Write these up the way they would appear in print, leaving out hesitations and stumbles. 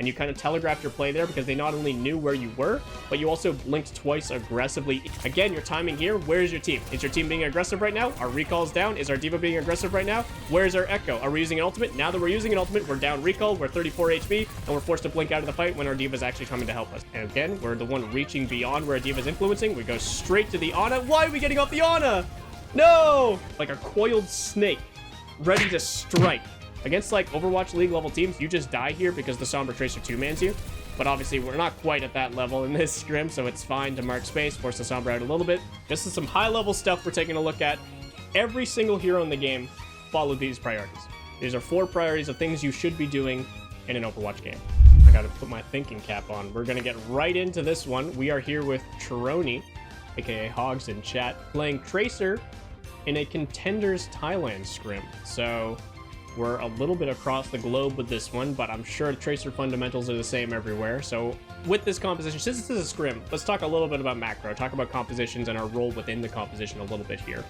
and you kind of telegraphed your play there because they not only knew where you were, but you also blinked twice aggressively. Again, your timing here, where's your team? Is your team being aggressive right now? Our recall's down. Is our D.Va being aggressive right now? Where's our Echo? Are we using an ultimate? Now that we're using an ultimate, we're down recall, we're 34 HP, and we're forced to blink out of the fight when our D.Va's actually coming to help us. And again, we're the one reaching beyond where our D.Va's influencing. We go straight to the Ana. Why are we getting off the Ana? No! Like a coiled snake, ready to strike. Against like Overwatch League level teams, you just die here because the Sombra Tracer 2-mans you. But obviously we're not quite at that level in this scrim, so it's fine to mark space, force the Sombra out a little bit. This is some high level stuff we're taking a look at. Every single hero in the game follow these priorities. These are 4 priorities of things you should be doing in an Overwatch game. I gotta put my thinking cap on. We're gonna get right into this one. We are here with Chironi, aka Hogs in chat, playing Tracer in a Contenders Thailand scrim. So we're a little bit across the globe with this one, but I'm sure Tracer fundamentals are the same everywhere. So with this composition, since this is a scrim, let's talk a little bit about macro, talk about compositions and our role within the composition a little bit here.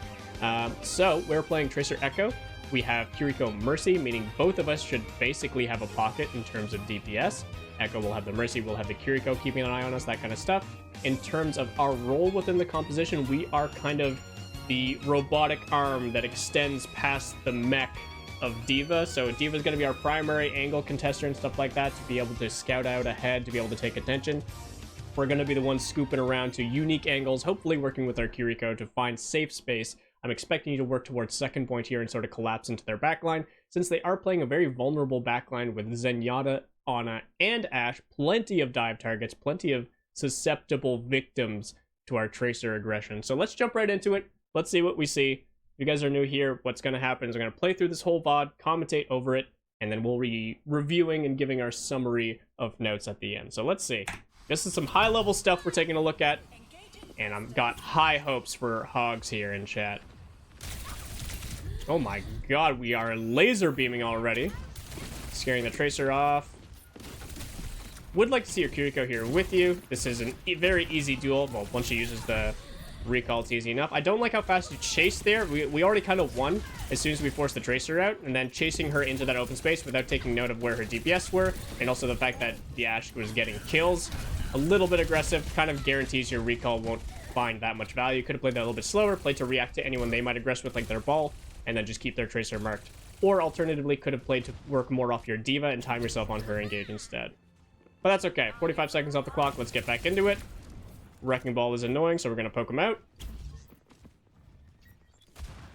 So we're playing Tracer Echo. We have Kiriko Mercy, meaning both of us should basically have a pocket in terms of DPS. Echo will have the Mercy, we'll have the Kiriko keeping an eye on us, that kind of stuff. In terms of our role within the composition, we are kind of the robotic arm that extends past the mech of D.Va. So D.Va is going to be our primary angle contester and stuff like that, to be able to scout out ahead, to be able to take attention. We're going to be the ones scooping around to unique angles, hopefully working with our Kiriko to find safe space. I'm expecting you to work towards second point here and sort of collapse into their backline, since they are playing a very vulnerable backline with Zenyatta, Ana, and Ashe. Plenty of dive targets, plenty of susceptible victims to our Tracer aggression. So let's jump right into it. Let's see what we see. If you guys are new here, what's going to happen is I'm going to play through this whole VOD, commentate over it, and then we'll be reviewing and giving our summary of notes at the end. So let's see. This is some high-level stuff we're taking a look at, and I've got high hopes for Hogs here in chat. Oh my god, we are laser beaming already. Scaring the Tracer off. Would like to see your Kiriko here with you. This is a very easy duel. Well, once she uses the recall, it's easy enough. I don't like how fast you chase there. We already kind of won as soon as we forced the Tracer out, and then chasing her into that open space without taking note of where her DPS were, and also the fact that the Ashe was getting kills. A little bit aggressive, kind of guarantees your recall won't find that much value. Could have played that a little bit slower, played to react to anyone they might aggress with, like their ball, and then just keep their Tracer marked. Or alternatively, could have played to work more off your D.Va and time yourself on her engage instead. But that's okay. 45 seconds off the clock. Let's get back into it. Wrecking Ball is annoying, so we're going to poke him out.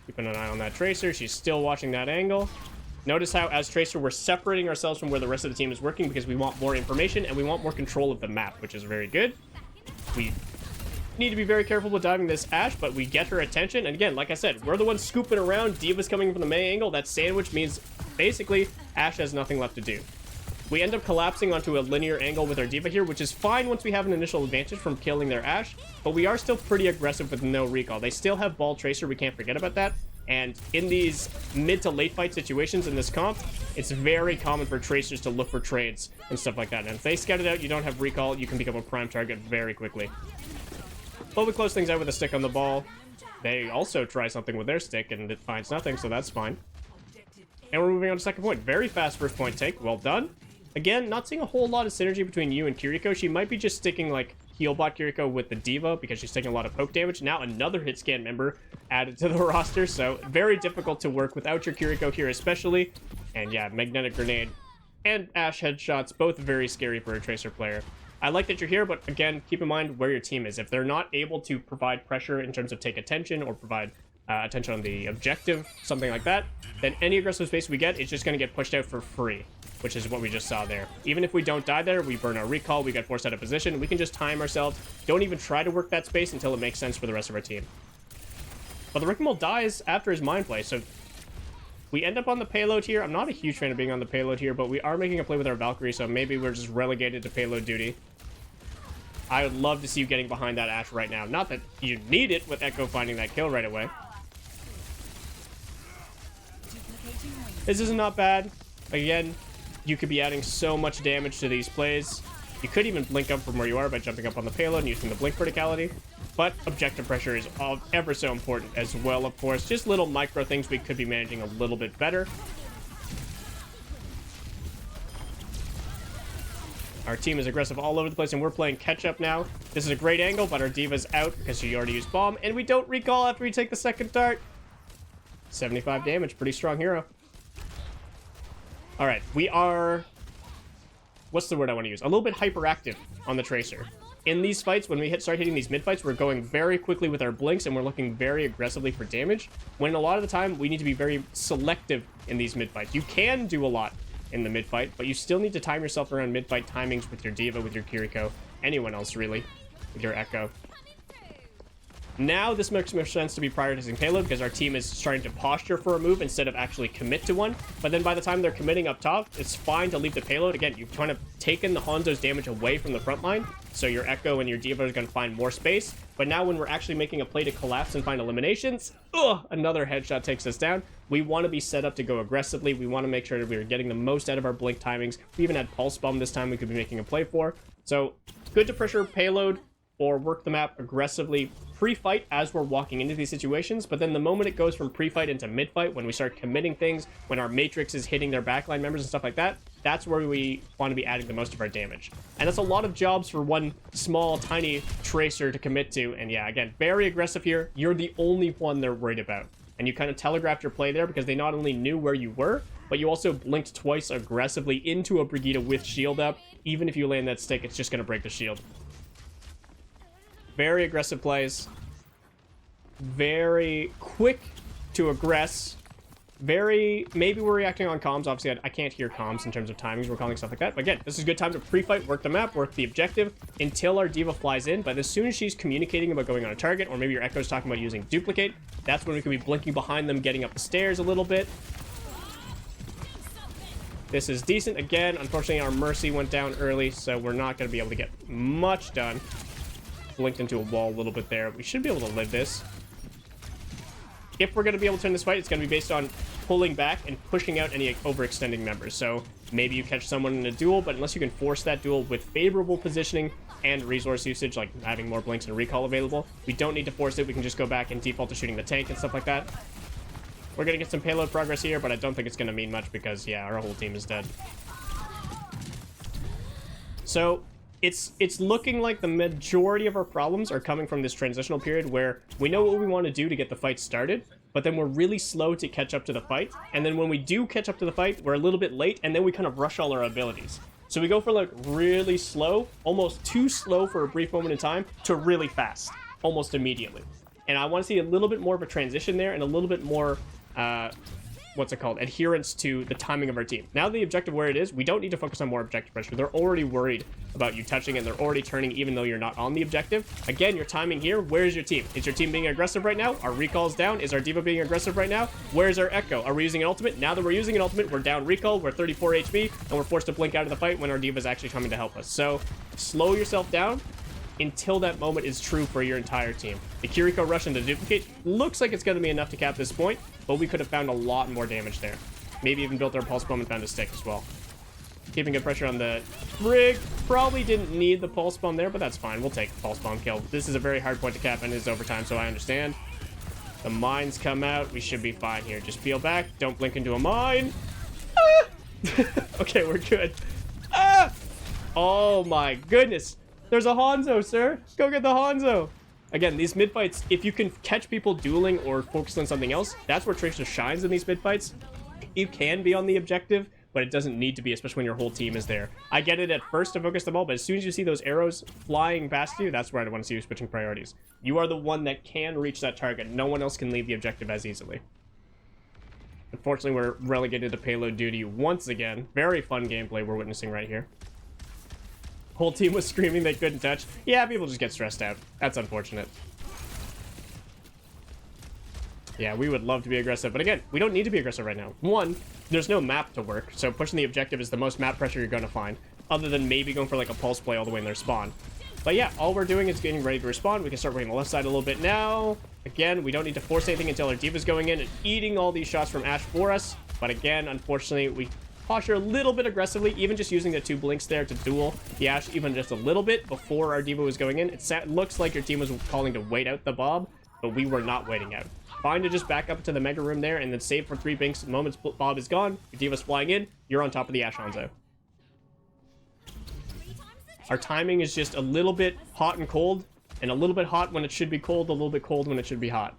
Keeping an eye on that Tracer. She's still watching that angle. Notice how, as Tracer, we're separating ourselves from where the rest of the team is working because we want more information and we want more control of the map, which is very good. We need to be very careful with diving this Ashe, but we get her attention. And again, like I said, we're the ones scooping around. D.Va's coming from the main angle. That sandwich means basically Ashe has nothing left to do. We end up collapsing onto a linear angle with our D.Va here, which is fine once we have an initial advantage from killing their Ashe, but we are still pretty aggressive with no recall. They still have Ball Tracer, we can't forget about that. And in these mid to late fight situations in this comp, it's very common for Tracers to look for trades and stuff like that. And if they scout it out, you don't have recall, you can become a prime target very quickly. But we close things out with a stick on the ball. They also try something with their stick and it finds nothing, so that's fine. And we're moving on to second point. Very fast first point take, well done. Again, not seeing a whole lot of synergy between you and Kiriko. She might be just sticking like Healbot Kiriko with the D.Va because she's taking a lot of poke damage. Now another hit scan member added to the roster, so very difficult to work without your Kiriko here especially. And yeah, Magnetic Grenade and Ashe headshots, both very scary for a Tracer player. I like that you're here, but again, keep in mind where your team is. If they're not able to provide pressure in terms of take attention or provide attention on the objective, something like that, then any aggressive space we get is just going to get pushed out for free, which is what we just saw there. Even if we don't die there, we burn our recall, we get forced out of position, we can just time ourselves. Don't even try to work that space until it makes sense for the rest of our team. But the Wrecking Ball dies after his mind play, so we end up on the payload here. I'm not a huge fan of being on the payload here, but we are making a play with our Valkyrie, so maybe we're just relegated to payload duty. I would love to see you getting behind that Ashe right now. Not that you need it with Echo finding that kill right away. This is not bad. Again, you could be adding so much damage to these plays. You could even blink up from where you are by jumping up on the payload and using the blink verticality. But objective pressure is ever so important as well, of course. Just little micro things we could be managing a little bit better. Our team is aggressive all over the place, and we're playing catch-up now. This is a great angle, but our Diva's out because she already used bomb, and we don't recall after we take the second dart. 75 damage, pretty strong hero. All right, we are... What's the word I want to use? A little bit hyperactive on the Tracer. In these fights, when we start hitting these mid-fights, we're going very quickly with our blinks, and we're looking very aggressively for damage, when a lot of the time, we need to be very selective in these mid-fights. You can do a lot in the mid-fight, but you still need to time yourself around mid-fight timings with your Diva, with your Kiriko, anyone else, really, with your Echo. Now, this makes more sense to be prioritizing payload because our team is starting to posture for a move instead of actually commit to one. But then by the time they're committing up top, it's fine to leave the payload. Again, you've kind of taken the Hanzo's damage away from the front line, so your Echo and your Diva are going to find more space. But now when we're actually making a play to collapse and find eliminations, another headshot takes us down. We want to be set up to go aggressively. We want to make sure that we're getting the most out of our blink timings. We even had Pulse Bomb this time we could be making a play for. So good to pressure payload or work the map aggressively pre-fight as we're walking into these situations, but then the moment it goes from pre-fight into mid-fight, when we start committing things, when our Matrix is hitting their backline members and stuff like that, that's where we want to be adding the most of our damage. And that's a lot of jobs for one small, tiny Tracer to commit to, and yeah, again, very aggressive here. You're the only one they're worried about. And you kind of telegraphed your play there because they not only knew where you were, but you also blinked twice aggressively into a Brigitte with shield up. Even if you land that stick, it's just going to break the shield. Very aggressive plays. Very quick to aggress. Maybe we're reacting on comms. Obviously, I can't hear comms in terms of timings. We're calling stuff like that. But again, this is a good time to pre-fight, work the map, work the objective until our Diva flies in. But as soon as she's communicating about going on a target, or maybe your Echo's talking about using duplicate, that's when we can be blinking behind them, getting up the stairs a little bit. This is decent. Again, unfortunately, our Mercy went down early, so we're not going to be able to get much done. Blinked into a wall a little bit there. We should be able to live this. If we're going to be able to turn this fight, it's going to be based on pulling back and pushing out any overextending members. So maybe you catch someone in a duel, but unless you can force that duel with favorable positioning and resource usage, like having more blinks and recall available, we don't need to force it. We can just go back and default to shooting the tank and stuff like that. We're going to get some payload progress here, but I don't think it's going to mean much because, yeah, our whole team is dead. So it's looking like the majority of our problems are coming from this transitional period where we know what we want to do to get the fight started, but then we're really slow to catch up to the fight. And then when we do catch up to the fight, we're a little bit late, and then we kind of rush all our abilities. So we go from like really slow, almost too slow for a brief moment in time, to really fast, almost immediately. And I want to see a little bit more of a transition there and a little bit more adherence to the timing of our team. Now the objective where it is, we don't need to focus on more objective pressure. They're already worried about you touching it, and they're already turning even though you're not on the objective. Again, your timing here, where's your team? Is your team being aggressive right now? Our recall's down. Is our Diva being aggressive right now? Where's our Echo? Are we using an ultimate? Now that we're using an ultimate, we're down recall, we're 34 HP, and we're forced to blink out of the fight when our Diva's actually coming to help us. So slow yourself down until that moment is true for your entire team. The Kiriko rush into duplicate looks like it's going to be enough to cap this point, but we could have found a lot more damage there. Maybe even built our pulse bomb and found a stick as well. Keeping good pressure on the Brig. Probably didn't need the pulse bomb there, but that's fine. We'll take the pulse bomb kill. This is a very hard point to cap and it's overtime, so I understand. The mines come out. We should be fine here. Just peel back. Don't blink into a mine. Ah! Okay, we're good. Ah! Oh my goodness. There's a Hanzo, sir. Go get the Hanzo. Again, these mid-fights, if you can catch people dueling or focus on something else, that's where Tracer shines in these mid-fights. You can be on the objective, but it doesn't need to be, especially when your whole team is there. I get it at first to focus them all, but as soon as you see those arrows flying past you, that's where I want to see you switching priorities. You are the one that can reach that target. No one else can leave the objective as easily. Unfortunately, we're relegated to payload duty once again. Very fun gameplay we're witnessing right here. Whole team was screaming they couldn't touch. Yeah, people just get stressed out. That's unfortunate. Yeah, we would love to be aggressive, but again, we don't need to be aggressive right now. One, there's no map to work, so pushing the objective is the most map pressure you're going to find, other than maybe going for like a pulse play all the way in their spawn. But yeah, all we're doing is getting ready to respond. We can start working the left side a little bit now. Again, we don't need to force anything until our Diva's going in and eating all these shots from Ashe for us. But again, unfortunately, we posture a little bit aggressively, even just using the 2 blinks there to duel the Ashe even just a little bit before our Diva was going in. It looks like your team was calling to wait out the Bob, but we were not waiting out. Fine to just back up to the Mega Room there and then save for 3 blinks. The moment Bob is gone, your Diva's flying in, you're on top of the Ashe Hanzo. Our timing is just a little bit hot and cold, and a little bit hot when it should be cold, a little bit cold when it should be hot.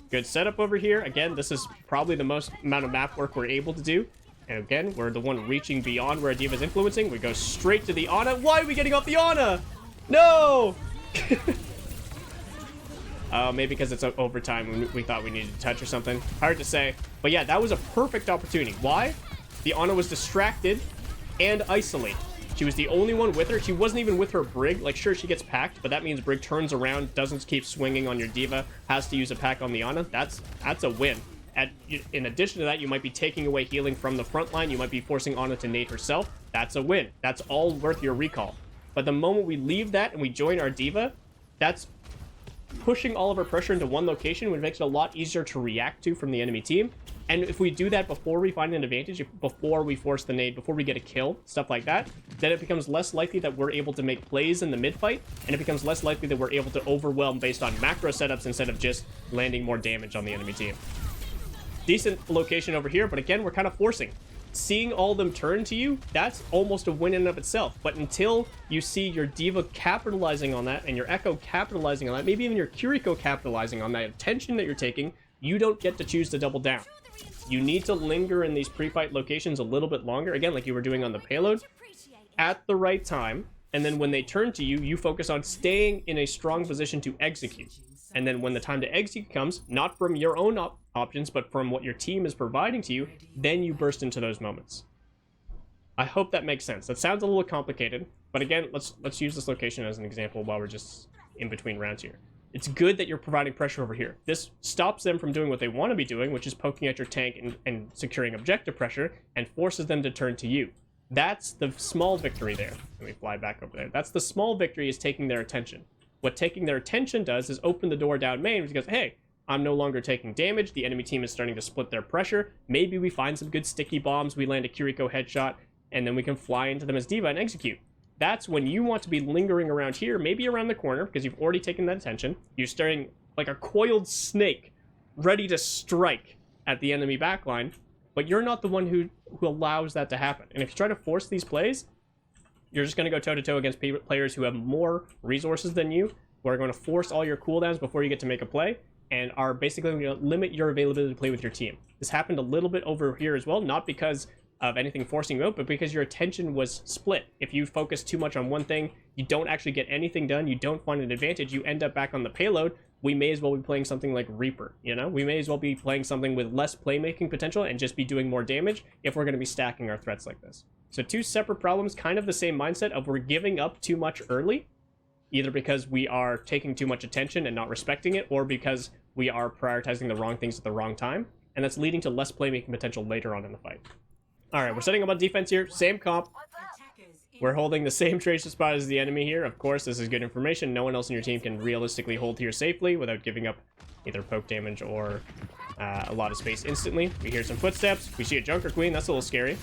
Good setup over here. Again, this is probably the most amount of map work we're able to do. And again, we're the one reaching beyond where D.Va's influencing. We go straight to the Ana. Why are we getting off the Ana? No! Maybe because it's overtime. We thought we needed to touch or something. Hard to say. But yeah, that was a perfect opportunity. Why? The Ana was distracted and isolated. She was the only one with her. She wasn't even with her Brig. Like, sure, she gets packed, but that means Brig turns around, doesn't keep swinging on your D.Va, has to use a pack on the Ana. That's a win. In addition to that, you might be taking away healing from the front line. You might be forcing Ana to nade herself. That's a win. That's all worth your recall. But the moment we leave that and we join our D.Va, that's pushing all of our pressure into one location, which makes it a lot easier to react to from the enemy team. And if we do that before we find an advantage, before we force the nade, before we get a kill, stuff like that, then it becomes less likely that we're able to make plays in the mid fight, and it becomes less likely that we're able to overwhelm based on macro setups instead of just landing more damage on the enemy team. Decent location over here, but again, we're kind of forcing. Seeing all of them turn to you, that's almost a win in and of itself. But until you see your D.Va capitalizing on that, and your Echo capitalizing on that, maybe even your Kiriko capitalizing on that attention that you're taking, you don't get to choose to double down. You need to linger in these pre-fight locations a little bit longer, again, like you were doing on the payload, at the right time, and then when they turn to you, you focus on staying in a strong position to execute. And then when the time to execute comes, not from your own options, but from what your team is providing to you, then you burst into those moments. I hope that makes sense. That sounds a little complicated, but again, let's use this location as an example while we're just in between rounds here. It's good that you're providing pressure over here. This stops them from doing what they want to be doing, which is poking at your tank and securing objective pressure, and forces them to turn to you. That's the small victory there. Let me fly back over there. That's the small victory, is taking their attention. What taking their attention does is open the door down main, because, hey, I'm no longer taking damage. The enemy team is starting to split their pressure. Maybe we find some good sticky bombs. We land a Kiriko headshot, and then we can fly into them as D.Va and execute. That's when you want to be lingering around here, maybe around the corner, because you've already taken that attention. You're staring like a coiled snake, ready to strike at the enemy backline, but you're not the one who allows that to happen. And if you try to force these plays, you're just going to go toe-to-toe against players who have more resources than you, who are going to force all your cooldowns before you get to make a play, and are basically going to limit your availability to play with your team. This happened a little bit over here as well, not because of anything forcing you out, but because your attention was split. If you focus too much on one thing, you don't actually get anything done, you don't find an advantage, you end up back on the payload. We may as well be playing something like Reaper, you know? We may as well be playing something with less playmaking potential and just be doing more damage if we're going to be stacking our threats like this. So two separate problems, kind of the same mindset of we're giving up too much early, either because we are taking too much attention and not respecting it, or because we are prioritizing the wrong things at the wrong time, and that's leading to less playmaking potential later on in the fight. Alright, we're setting up on defense here, same comp. We're holding the same Tracer spot as the enemy here. Of course, this is good information. No one else in your team can realistically hold here safely without giving up either poke damage or a lot of space instantly. We hear some footsteps. We see a Junker Queen. That's a little scary.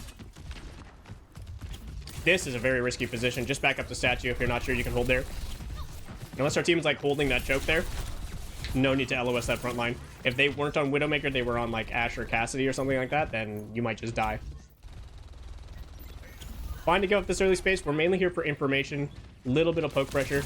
This is a very risky position. Just back up the statue if you're not sure you can hold there. Unless our team's like holding that choke there, no need to LOS that front line. If they weren't on Widowmaker, they were on like Ashe or Cassidy or something like that, then you might just die. Fine to give up this early space. We're mainly here for information. Little bit of poke pressure.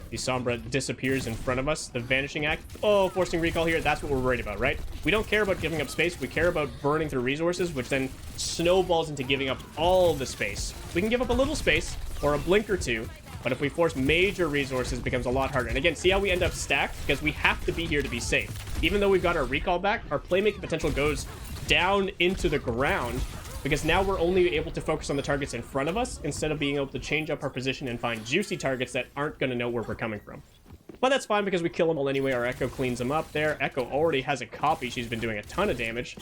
The Sombra disappears in front of us. The Vanishing Act. Oh, forcing recall here. That's what we're worried about, right? We don't care about giving up space. We care about burning through resources, which then snowballs into giving up all the space. We can give up a little space or a blink or two, but if we force major resources, it becomes a lot harder. And again, see how we end up stacked? Because we have to be here to be safe. Even though we've got our recall back, our playmaking potential goes down into the ground, because now we're only able to focus on the targets in front of us instead of being able to change up our position and find juicy targets that aren't going to know where we're coming from. But that's fine because we kill them all anyway. Our Echo cleans them up there. Echo already has a copy. She's been doing a ton of damage.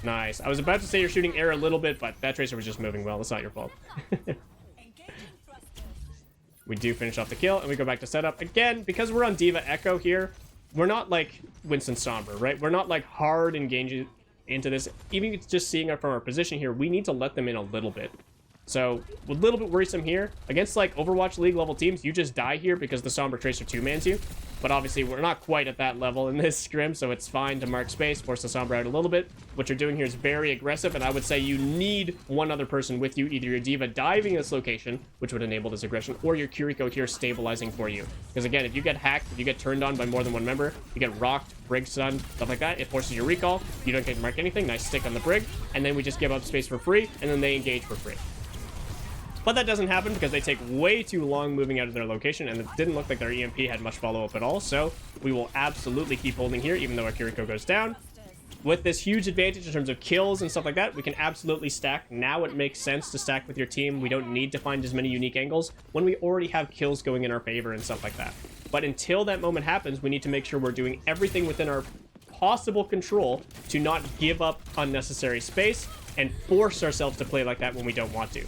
Nice. I was about to say you're shooting air a little bit, but that Tracer was just moving well. That's not your fault. We do finish off the kill, and we go back to setup. Again, because we're on D.Va Echo here, we're not like Winston Sombra, right? We're not like hard engaging into this. Even just seeing it from our position here, we need to let them in a little bit. So a little bit worrisome here. Against like Overwatch League level teams, you just die here because the Sombra Tracer 2-mans you. But obviously we're not quite at that level in this scrim, so it's fine to mark space, force the Sombra out a little bit. What you're doing here is very aggressive, and I would say you need one other person with you, either your D.Va diving this location, which would enable this aggression, or your Kiriko here stabilizing for you. Because again, if you get hacked, if you get turned on by more than one member, you get rocked, brig stun, stuff like that, it forces your recall, you don't get to mark anything, nice stick on the brig, and then we just give up space for free, and then they engage for free. But that doesn't happen because they take way too long moving out of their location, and it didn't look like their EMP had much follow-up at all, so we will absolutely keep holding here, even though our Kiriko goes down. With this huge advantage in terms of kills and stuff like that, we can absolutely stack. Now it makes sense to stack with your team. We don't need to find as many unique angles when we already have kills going in our favor and stuff like that. But until that moment happens, we need to make sure we're doing everything within our possible control to not give up unnecessary space and force ourselves to play like that when we don't want to.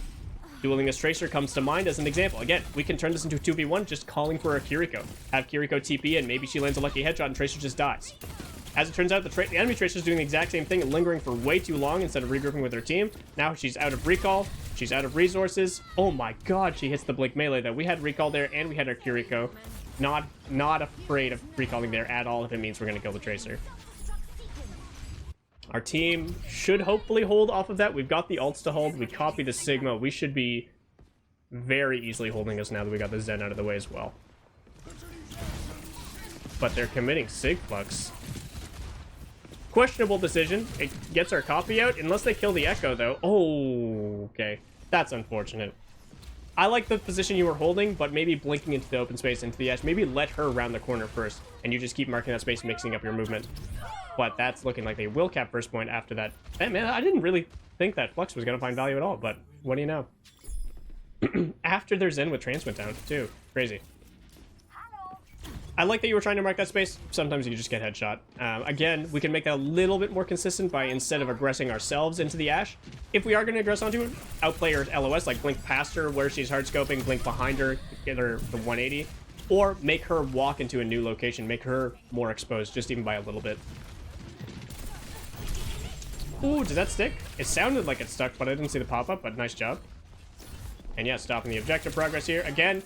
Dueling this Tracer comes to mind as an example. Again, we can turn this into a 2v1 just calling for a Kiriko. Have Kiriko TP and maybe she lands a lucky headshot and Tracer just dies. As it turns out, the enemy Tracer is doing the exact same thing and lingering for way too long instead of regrouping with her team. Now she's out of recall. She's out of resources. Oh my god, she hits the blink melee though. We had recall there and we had our Kiriko. Not afraid of recalling there at all if it means we're going to kill the Tracer. Our team should hopefully hold off of that. We've got the ults to hold. We copy the Sigma. We should be very easily holding us now that we got the Zen out of the way as well. But they're committing Sig Flux. Questionable decision. It gets our copy out, unless they kill the Echo, though. Oh, okay. That's unfortunate. I like the position you were holding, but maybe blinking into the open space, into the edge. Maybe let her round the corner first, and you just keep marking that space, mixing up your movement. But that's looking like they will cap first point after that. Hey, man, I didn't really think that Flux was going to find value at all, but what do you know? After their Zen with Trance went down, too. Crazy. I like that you were trying to mark that space. Sometimes you just get headshot. Again, we can make that a little bit more consistent by instead of aggressing ourselves into the Ashe. If we are going to aggress onto it, outplay her LOS, like blink past her where she's hard scoping, blink behind her, get her the 180, or make her walk into a new location, make her more exposed, just even by a little bit. Ooh, did that stick? It sounded like it stuck, but I didn't see the pop-up, but nice job. And yeah, stopping the objective progress here. Again,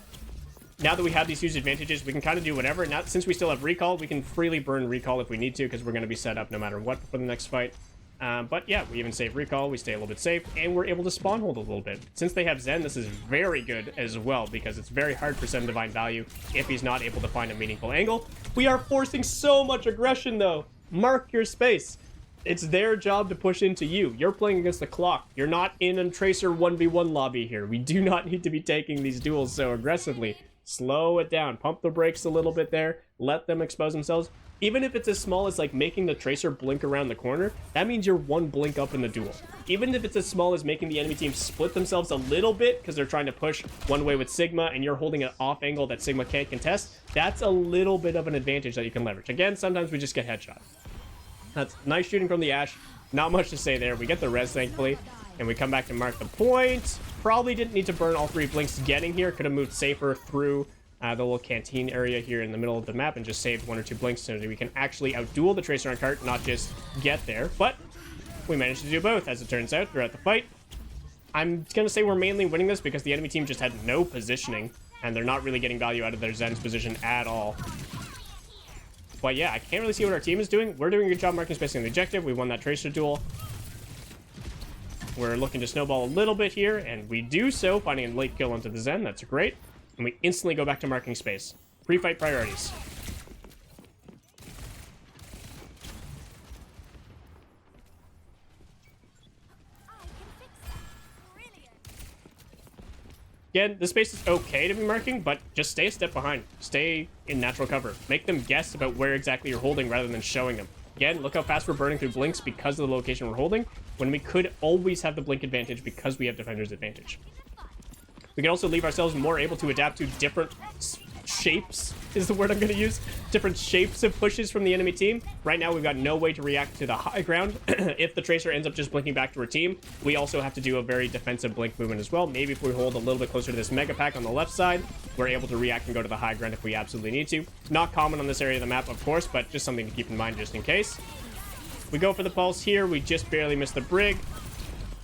now that we have these huge advantages, we can kind of do whatever. Now, since we still have recall, we can freely burn recall if we need to, because we're going to be set up no matter what for the next fight. But yeah, we even save recall, we stay a little bit safe, and we're able to spawn hold a little bit. Since they have Zen, this is very good as well, because it's very hard for Zen to find value if he's not able to find a meaningful angle. We are forcing so much aggression, though. Mark your space. It's their job to push into you. You're playing against the clock. You're not in a Tracer 1v1 lobby here. We do not need to be taking these duels so aggressively. Slow it down. Pump the brakes a little bit there. Let them expose themselves. Even if it's as small as like making the Tracer blink around the corner, that means you're one blink up in the duel. Even if it's as small as making the enemy team split themselves a little bit because they're trying to push one way with Sigma and you're holding an off angle that Sigma can't contest, that's a little bit of an advantage that you can leverage. Again, sometimes we just get headshot. That's nice shooting from the Ashe. Not much to say there. We get the res, thankfully, and we come back to mark the point. Probably didn't need to burn all three blinks getting here. Could have moved safer through the little canteen area here in the middle of the map and just saved 1 or 2 blinks so that we can actually outduel the Tracer on cart, not just get there. But we managed to do both, as it turns out, throughout the fight. I'm going to say we're mainly winning this because the enemy team just had no positioning, and they're not really getting value out of their Zen's position at all. But yeah, I can't really see what our team is doing. We're doing a good job marking space on the objective. We won that Tracer duel. We're looking to snowball a little bit here, and we do so, finding a late kill onto the Zen. That's great. And we instantly go back to marking space. Pre-fight priorities. Again, the space is okay to be marking, but just stay a step behind. Stay in natural cover. Make them guess about where exactly you're holding rather than showing them. Again, look how fast we're burning through blinks because of the location we're holding, when we could always have the blink advantage because we have defender's advantage. We can also leave ourselves more able to adapt to different shapes, is the word I'm going to use. Different shapes of pushes from the enemy team. Right now, we've got no way to react to the high ground. If the Tracer ends up just blinking back to her team, we also have to do a very defensive blink movement as well. Maybe if we hold a little bit closer to this mega pack on the left side, we're able to react and go to the high ground if we absolutely need to. Not common on this area of the map, of course, but just something to keep in mind just in case. We go for the pulse here. We just barely missed the brig.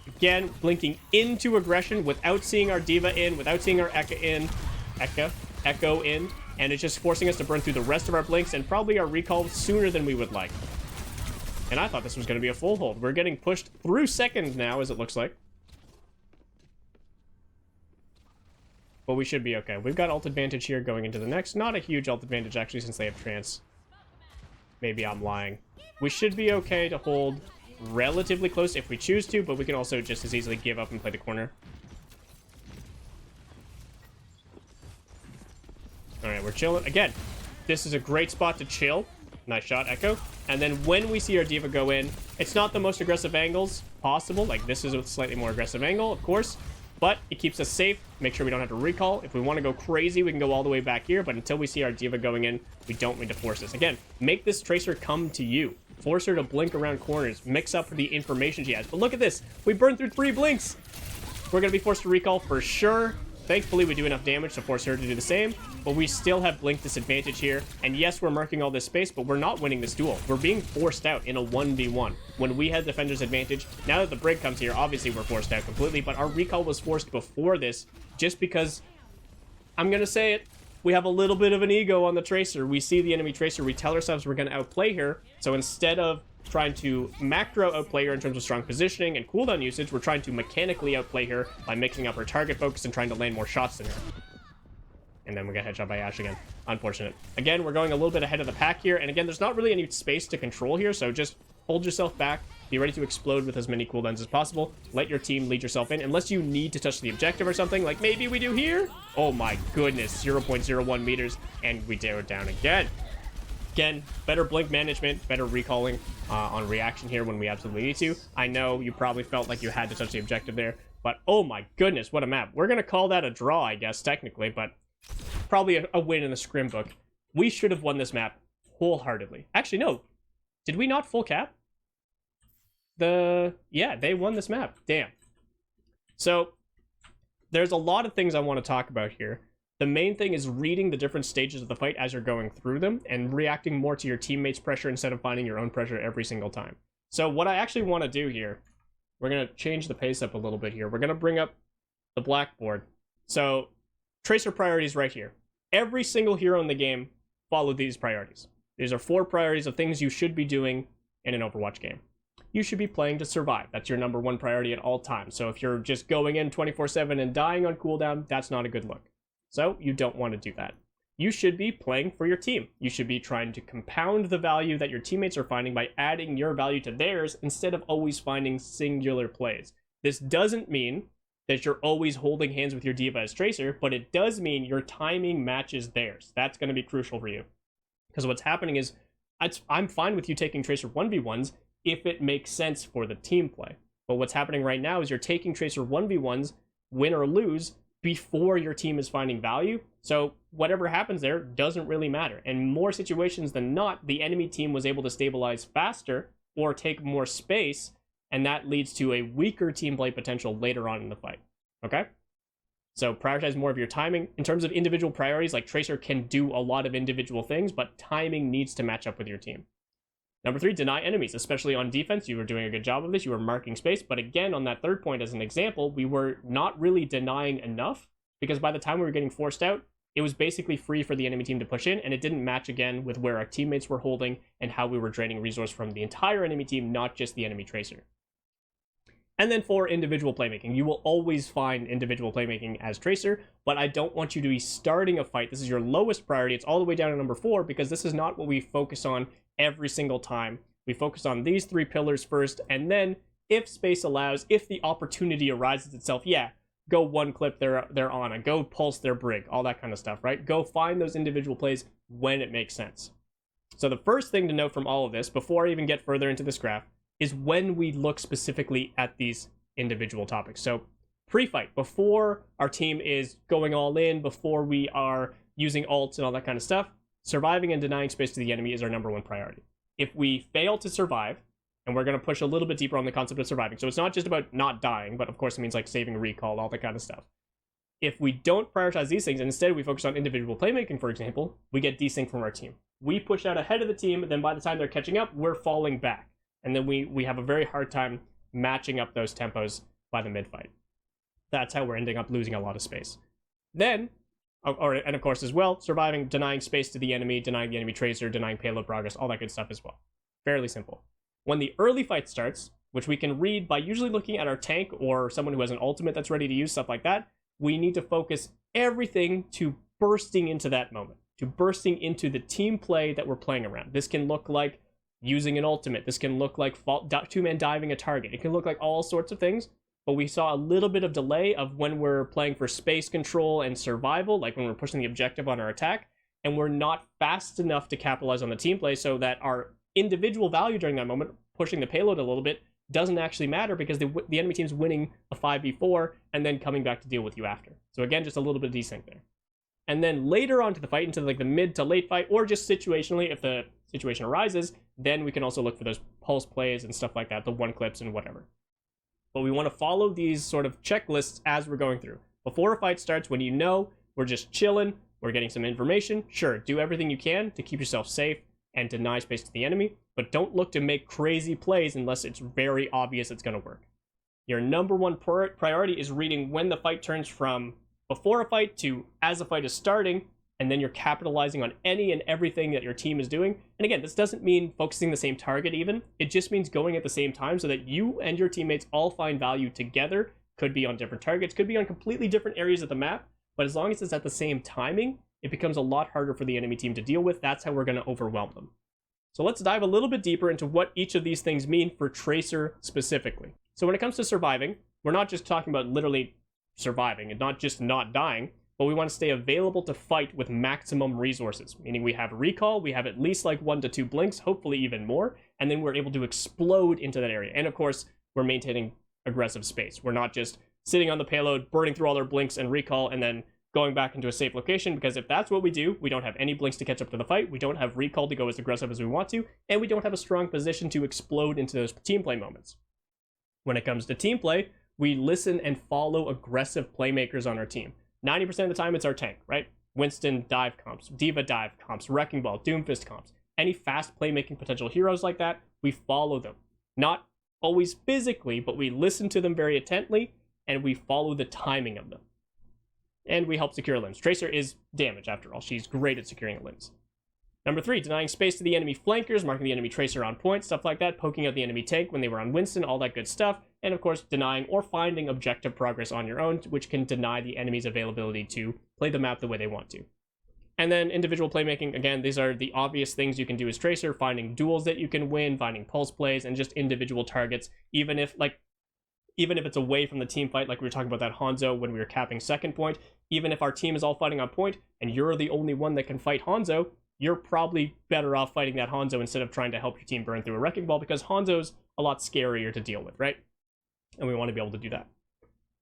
Again, blinking into aggression without seeing our D.Va in, without seeing our Echo in, and it's just forcing us to burn through the rest of our blinks and probably our recall sooner than we would like. And I thought this was going to be a full hold. We're getting pushed through second now, as it looks like. But we should be okay. We've got ult advantage here going into the next. Not a huge ult advantage, actually, since they have trance. Maybe I'm lying. We should be okay to hold relatively close if we choose to, but we can also just as easily give up and play the corner. Alright, we're chilling. Again, this is a great spot to chill. Nice shot, Echo. And then when we see our D.Va go in, it's not the most aggressive angles possible. Like, this is a slightly more aggressive angle, of course. But it keeps us safe. Make sure we don't have to recall. If we want to go crazy, we can go all the way back here. But until we see our D.Va going in, we don't need to force this. Again, make this Tracer come to you. Force her to blink around corners. Mix up the information she has. But look at this. We burned through 3 blinks. We're going to be forced to recall for sure. Thankfully, we do enough damage to force her to do the same, but we still have blink disadvantage here. And yes, we're marking all this space, but we're not winning this duel. We're being forced out in a 1v1 when we had defender's advantage. Now that the break comes here, obviously we're forced out completely, but our recall was forced before this just because, I'm going to say it, we have a little bit of an ego on the Tracer. We see the enemy Tracer, we tell ourselves we're going to outplay her, so instead of trying to macro outplay her in terms of strong positioning and cooldown usage, we're trying to mechanically outplay her by mixing up her target focus and trying to land more shots than her. And then we get headshot by Ashe again. Unfortunate. Again, we're going a little bit ahead of the pack here, and again, there's not really any space to control here, so just hold yourself back, be ready to explode with as many cooldowns as possible, let your team lead yourself in, unless you need to touch the objective or something, like maybe we do here. Oh my goodness, 0.01 meters, and we dare it down again. Again, better blink management, better recalling on reaction here when we absolutely need to. I know you probably felt like you had to touch the objective there, but oh my goodness, what a map. We're going to call that a draw, I guess, technically, but probably a win in the scrim book. We should have won this map wholeheartedly. Actually, no. Did we not full cap? Yeah, they won this map. Damn. So, there's a lot of things I want to talk about here. The main thing is reading the different stages of the fight as you're going through them and reacting more to your teammates' pressure instead of finding your own pressure every single time. So what I actually want to do here, we're going to change the pace up a little bit here. We're going to bring up the blackboard. So Tracer priorities right here. Every single hero in the game follow these priorities. These are 4 priorities of things you should be doing in an Overwatch game. You should be playing to survive. That's your #1 priority at all times. So if you're just going in 24/7 and dying on cooldown, that's not a good look. So you don't want to do that. You should be playing for your team. You should be trying to compound the value that your teammates are finding by adding your value to theirs instead of always finding singular plays. This doesn't mean that you're always holding hands with your D.Va as Tracer, but it does mean your timing matches theirs. That's going to be crucial for you. Because what's happening is, I'm fine with you taking Tracer 1v1s if it makes sense for the team play. But what's happening right now is you're taking Tracer 1v1s, win or lose, before your team is finding value. So whatever happens there doesn't really matter. And more situations than not, the enemy team was able to stabilize faster or take more space, and that leads to a weaker team play potential later on in the fight. Okay? So prioritize more of your timing. In terms of individual priorities, like Tracer can do a lot of individual things, but timing needs to match up with your team. Number 3, deny enemies, especially on defense. You were doing a good job of this. You were marking space. But again, on that third point, as an example, we were not really denying enough because by the time we were getting forced out, it was basically free for the enemy team to push in, and it didn't match again with where our teammates were holding and how we were draining resource from the entire enemy team, not just the enemy Tracer. And then for individual playmaking, you will always find individual playmaking as Tracer, but I don't want you to be starting a fight. This is your lowest priority. It's all the way down to number 4 because this is not what we focus on every single time. We focus on these 3 pillars first, and then if space allows, if the opportunity arises itself, yeah, go one clip they're on and go pulse their brig, all that kind of stuff, right? Go find those individual plays when it makes sense. So the first thing to note from all of this, before I even get further into this graph, is when we look specifically at these individual topics. So pre-fight, before our team is going all in, before we are using ults and all that kind of stuff, surviving and denying space to the enemy is our #1 priority. If we fail to survive, and we're going to push a little bit deeper on the concept of surviving, so it's not just about not dying, but of course it means like saving recall, all that kind of stuff. If we don't prioritize these things, and instead we focus on individual playmaking, for example, we get desync from our team. We push out ahead of the team, then by the time they're catching up, we're falling back. And then we have a very hard time matching up those tempos by the mid fight. That's how we're ending up losing a lot of space. Then, and of course as well, surviving, denying space to the enemy, denying the enemy tracer, denying payload progress, all that good stuff as well. Fairly simple. When the early fight starts, which we can read by usually looking at our tank or someone who has an ultimate that's ready to use, stuff like that, we need to focus everything to bursting into that moment, to bursting into the team play that we're playing around. This can look like using an ultimate. This can look like two-man diving a target. It can look like all sorts of things, but we saw a little bit of delay of when we're playing for space control and survival, like when we're pushing the objective on our attack, and we're not fast enough to capitalize on the team play so that our individual value during that moment, pushing the payload a little bit, doesn't actually matter because the enemy team's winning a 5v4 and then coming back to deal with you after. So again, just a little bit of desync there. And then later on to the fight, into like the mid to late fight, or just situationally, if the situation arises, then we can also look for those pulse plays and stuff like that, the one clips and whatever. But we want to follow these sort of checklists as we're going through. Before a fight starts, when you know we're just chilling, we're getting some information, sure, do everything you can to keep yourself safe and deny space to the enemy, but don't look to make crazy plays unless it's very obvious it's going to work. Your number one priority is reading when the fight turns from before a fight to as a fight is starting, and then you're capitalizing on any and everything that your team is doing. And again, this doesn't mean focusing the same target even. It just means going at the same time so that you and your teammates all find value together. Could be on different targets, could be on completely different areas of the map, but as long as it's at the same timing, it becomes a lot harder for the enemy team to deal with. That's how we're going to overwhelm them. So let's dive a little bit deeper into what each of these things mean for Tracer specifically. So when it comes to surviving, we're not just talking about literally surviving and not just not dying, but we want to stay available to fight with maximum resources, meaning we have recall, we have at least like 1 to 2 blinks, hopefully even more, and then we're able to explode into that area. And of course, we're maintaining aggressive space. We're not just sitting on the payload, burning through all our blinks and recall, and then going back into a safe location, because if that's what we do, we don't have any blinks to catch up to the fight, we don't have recall to go as aggressive as we want to, and we don't have a strong position to explode into those team play moments. When it comes to team play, we listen and follow aggressive playmakers on our team. 90% of the time, it's our tank, right? Winston dive comps, Diva dive comps, Wrecking Ball, Doomfist comps. Any fast playmaking potential heroes like that, we follow them. Not always physically, but we listen to them very intently, and we follow the timing of them. And we help secure limbs. Tracer is damage, after all. She's great at securing limbs. Number 3, denying space to the enemy flankers, marking the enemy Tracer on point, stuff like that, poking out the enemy tank when they were on Winston, all that good stuff. And of course, denying or finding objective progress on your own, which can deny the enemy's availability to play the map the way they want to. And then individual playmaking, again, these are the obvious things you can do as Tracer, finding duels that you can win, finding pulse plays, and just individual targets, even if it's away from the team fight, like we were talking about that Hanzo when we were capping second point. Even if our team is all fighting on point, and you're the only one that can fight Hanzo, you're probably better off fighting that Hanzo instead of trying to help your team burn through a Wrecking Ball, because Hanzo's a lot scarier to deal with, right? And we want to be able to do that.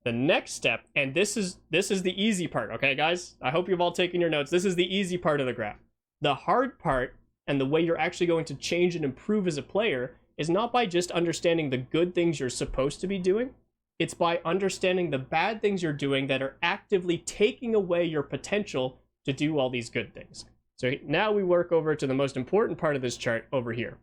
The next step, and this is the easy part, okay, guys? I hope you've all taken your notes. This is the easy part of the graph. The hard part, and the way you're actually going to change and improve as a player, is not by just understanding the good things you're supposed to be doing. It's by understanding the bad things you're doing that are actively taking away your potential to do all these good things. So now we work over to the most important part of this chart over here.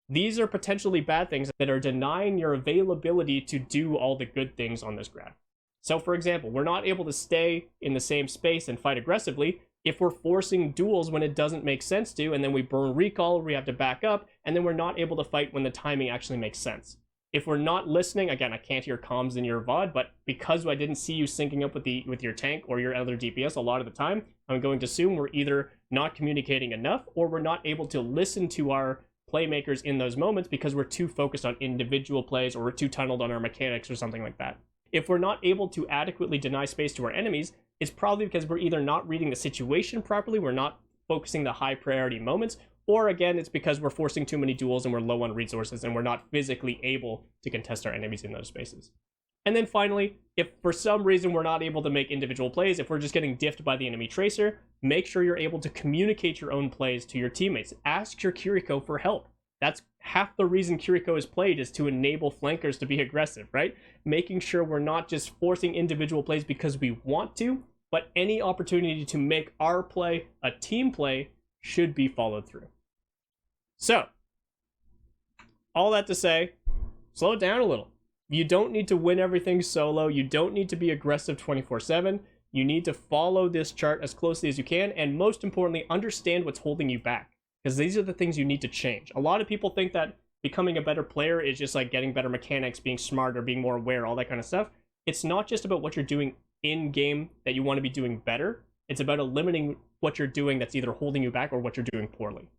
These are potentially bad things that are denying your availability to do all the good things on this graph. So for example, we're not able to stay in the same space and fight aggressively if we're forcing duels when it doesn't make sense to, and then we burn recall, we have to back up, and then we're not able to fight when the timing actually makes sense. If we're not listening, again, I can't hear comms in your VOD, but because I didn't see you syncing up with your tank or your other DPS a lot of the time, I'm going to assume we're either not communicating enough or we're not able to listen to our playmakers in those moments because we're too focused on individual plays or we're too tunneled on our mechanics or something like that. If we're not able to adequately deny space to our enemies, it's probably because we're either not reading the situation properly, we're not focusing the high priority moments, or again, it's because we're forcing too many duels and we're low on resources and we're not physically able to contest our enemies in those spaces. And then finally, if for some reason we're not able to make individual plays, if we're just getting diffed by the enemy Tracer, make sure you're able to communicate your own plays to your teammates. Ask your Kiriko for help. That's half the reason Kiriko is played, is to enable flankers to be aggressive, right? Making sure we're not just forcing individual plays because we want to, but any opportunity to make our play a team play should be followed through. So, all that to say, slow it down a little. You don't need to win everything solo. You don't need to be aggressive 24/7. You need to follow this chart as closely as you can, and most importantly, understand what's holding you back, because these are the things you need to change. A lot of people think that becoming a better player is just like getting better mechanics, being smarter, being more aware, all that kind of stuff. It's not just about what you're doing in game that you want to be doing better. It's about eliminating what you're doing that's either holding you back or what you're doing poorly.